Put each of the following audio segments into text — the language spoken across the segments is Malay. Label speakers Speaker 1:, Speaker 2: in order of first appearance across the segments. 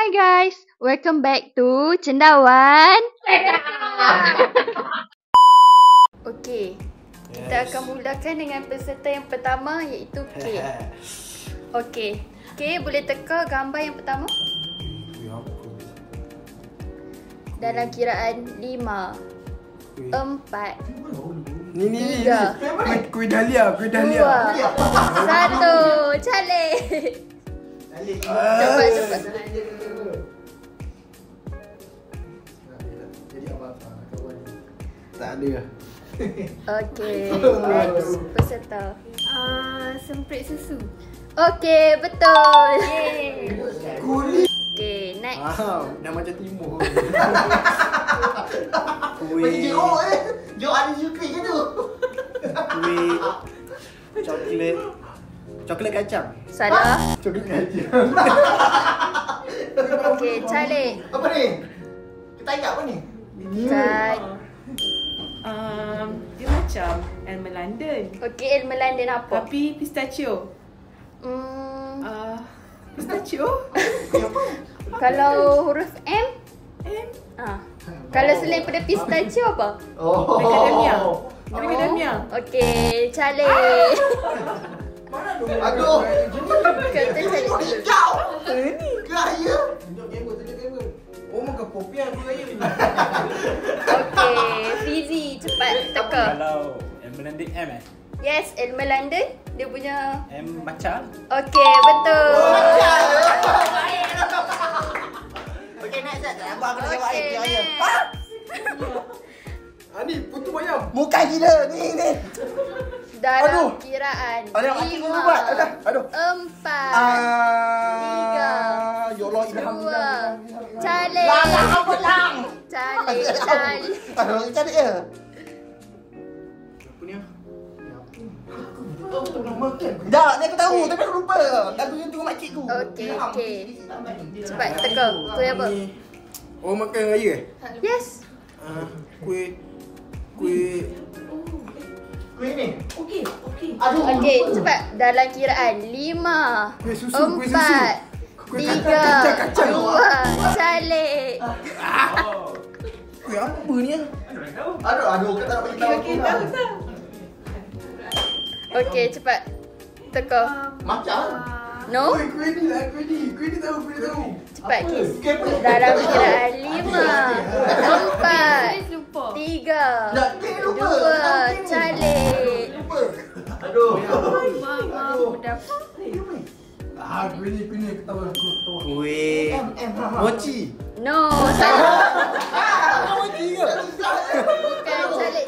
Speaker 1: Hi guys, welcome back to Cendawan. Okey, kita akan mulakan dengan peserta yang pertama iaitu K. Okey, K boleh teka gambar yang pertama? Dalam kiraan 5, 4,
Speaker 2: Ni.
Speaker 1: 3,
Speaker 2: Kuih dahlia.
Speaker 1: 2, 1, calik. Cepat.
Speaker 2: Tak ada.
Speaker 1: Okey, next peserta.
Speaker 3: Semprit susu.
Speaker 1: Okey, betul.
Speaker 2: Kulit.
Speaker 1: Okey, next.
Speaker 2: Dah macam timur.
Speaker 4: Bagi jeruk Jeruk ada suka ke tu?
Speaker 2: Kuih coklat kacang.
Speaker 1: Salah.
Speaker 2: Coklat kacang.
Speaker 1: Okey, calik.
Speaker 4: Apa ni? Kita ingat apa ni?
Speaker 3: Dia macam Elmer London.
Speaker 1: Okey, Elmer London apa?
Speaker 3: Tapi pistachio. Pistachio?
Speaker 1: Kalau huruf M?
Speaker 3: M?
Speaker 1: Kalau selain pada pistachio apa?
Speaker 3: Macadamia.
Speaker 1: Okey, calik.
Speaker 4: Aduh.
Speaker 1: Kita calik dulu.
Speaker 4: Hijau. Kaya.
Speaker 2: Tunjuk kamera. Oh, makan popiah aku raya ni.
Speaker 1: Okey, Fizi, cepat teka.
Speaker 5: Kalau Elmer London M
Speaker 1: Yes, Elmer London. Dia punya...
Speaker 5: M matcha.
Speaker 1: Okey, betul.
Speaker 4: Okey, next set. Abang kena jawab
Speaker 1: Okey,
Speaker 4: air.
Speaker 1: next.
Speaker 2: Ni putu bayam.
Speaker 4: Muka gila ni.
Speaker 1: Dalam kiraan
Speaker 4: Ada mati
Speaker 1: 5,
Speaker 4: kau buat. Aduh.
Speaker 1: 4,
Speaker 4: Ya Allah,
Speaker 1: 2, calik.
Speaker 4: Lang apa lang?
Speaker 1: Calik.
Speaker 4: Aduh, cari ya.
Speaker 2: Apa ni?
Speaker 4: Dah, ni aku tahu tapi aku lupa. Lagu yang tengok makcik tu.
Speaker 1: Okey. Cepat teka. Kuih apa?
Speaker 2: Oh, makan raya.
Speaker 1: Yes.
Speaker 2: Kuih
Speaker 4: Kuih ni.
Speaker 3: Okey.
Speaker 4: Aduh.
Speaker 1: Okey, cepat. Dalam kiraan 5,
Speaker 2: Kuih susu.
Speaker 1: 4, 3, 2, calik.
Speaker 2: Kuih apa ni?
Speaker 4: Aduh, kau tak nak bagi tahu.
Speaker 3: Okey, tahu.
Speaker 1: Okey, cepat. Teka.
Speaker 4: Macam.
Speaker 1: No?
Speaker 2: Kuih ni lah, kuih ni tahu.
Speaker 1: Cepat, Kis.
Speaker 4: Kuih apa?
Speaker 1: Dalam kiraan 5, 4,
Speaker 3: Lupa.
Speaker 1: 3,
Speaker 4: Nak kuih lupa.
Speaker 1: 2, calik.
Speaker 4: Lupa. Aduh.
Speaker 3: Dah
Speaker 2: Kuih ni ketawa.
Speaker 5: Kuih
Speaker 2: Mochi.
Speaker 1: No, salah.
Speaker 2: Mochi ke?
Speaker 1: Bukan, calik.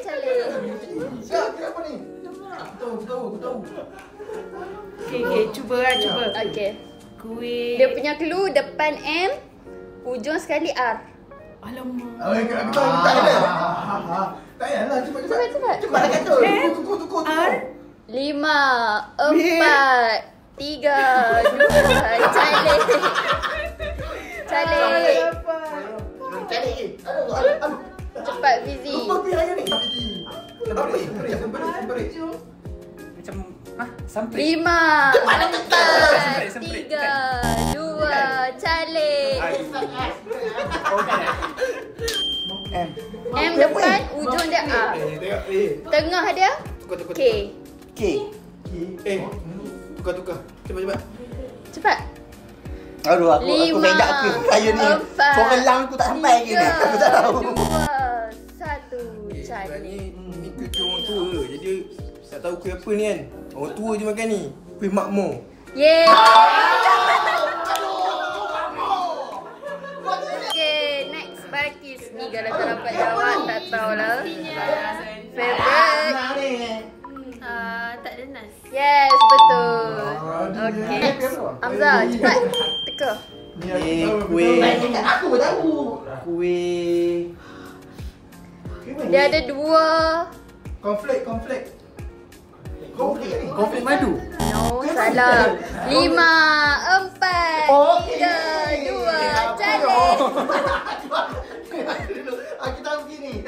Speaker 4: Kuih apa ni?
Speaker 2: Aku tahu.
Speaker 3: Okey, cuba.
Speaker 1: Okey.
Speaker 3: Kuih.
Speaker 1: Dia punya clue depan M, ujung sekali R.
Speaker 3: Alamak.
Speaker 2: Aku tahu. Tak payahlah. Cepat.
Speaker 1: Cepat.
Speaker 4: Cepat kata.
Speaker 2: Tukar.
Speaker 3: R.
Speaker 1: 5, 4, 3, 2, calik.
Speaker 4: Cari. Aduh.
Speaker 1: Cepat, Fizi.
Speaker 4: Lupa kuih raya ni.
Speaker 2: Semprit.
Speaker 5: macam samprit.
Speaker 1: 5,
Speaker 5: Semprit.
Speaker 1: 4, 3, 2, calik. M depan, ujung dia R.
Speaker 2: Tengok.
Speaker 1: Tengah dia
Speaker 2: Tukar.
Speaker 1: K.
Speaker 4: K.
Speaker 2: Tukar. Cepat.
Speaker 1: Cepat.
Speaker 4: Aduh, aku
Speaker 1: 5,
Speaker 4: beda ke raya ni.
Speaker 1: 4,
Speaker 4: Orang lang aku tak sampai ke ni. Aku tak tahu.
Speaker 1: 2, 1, calik.
Speaker 2: Ni kuih orang tua ke? Jadi tak tahu kuih apa ni kan. Orang tua je makan ni. Kuih makmur.
Speaker 1: Yeay. Okay, next Balkis. Ni kalau tak dapat jawab, tak tahulah. Favorite.
Speaker 3: Tak ada nas.
Speaker 1: Yes, betul. Okay, next. Hamzah, cepat. Teka.
Speaker 2: Kuih.
Speaker 4: Aku pun tahu.
Speaker 2: Kuih.
Speaker 1: Dia ada 2.
Speaker 2: Konflik. Konflik madu.
Speaker 1: No, salah. 5, 4, 3, 2, calik.
Speaker 4: Aku tahu begini.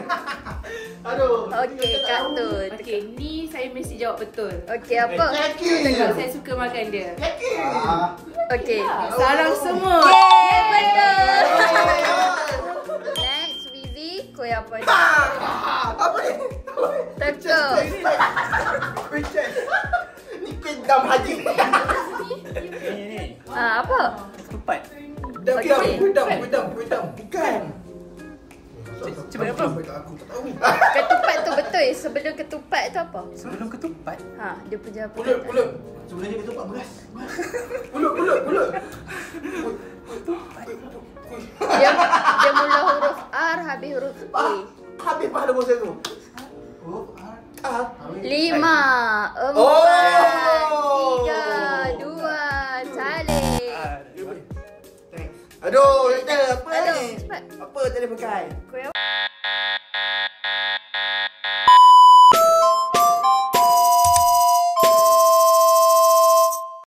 Speaker 4: Aduh.
Speaker 1: Okey, Kak Tun.
Speaker 3: Okey, ni saya mesti jawab betul.
Speaker 1: Okey, apa?
Speaker 3: Sebab saya suka makan dia.
Speaker 4: Yakin.
Speaker 1: Okey.
Speaker 3: Sarang semut.
Speaker 1: Yeay, betul.
Speaker 5: Ketupat.
Speaker 2: Kuidam. Bukan.
Speaker 5: Cuba apa?
Speaker 2: Aku tak tahu.
Speaker 1: Ketupat tu betul. Sebelum ketupat tu apa?
Speaker 5: Sebelum ketupat.
Speaker 1: Ha, dia punya apa?
Speaker 2: Pulut.
Speaker 4: Sebenarnya ketupat beras.
Speaker 2: Pulut.
Speaker 1: Dia mula huruf R, habis huruf A.
Speaker 4: Habis pahala bos tu. Oh,
Speaker 1: 5, 4,
Speaker 4: Oh.
Speaker 1: 3, 2, salib.
Speaker 4: Aduh, doktor, apa
Speaker 1: Aduh,
Speaker 4: ni?
Speaker 1: cepat.
Speaker 4: Apa tadi pakai?
Speaker 1: Kuih apa?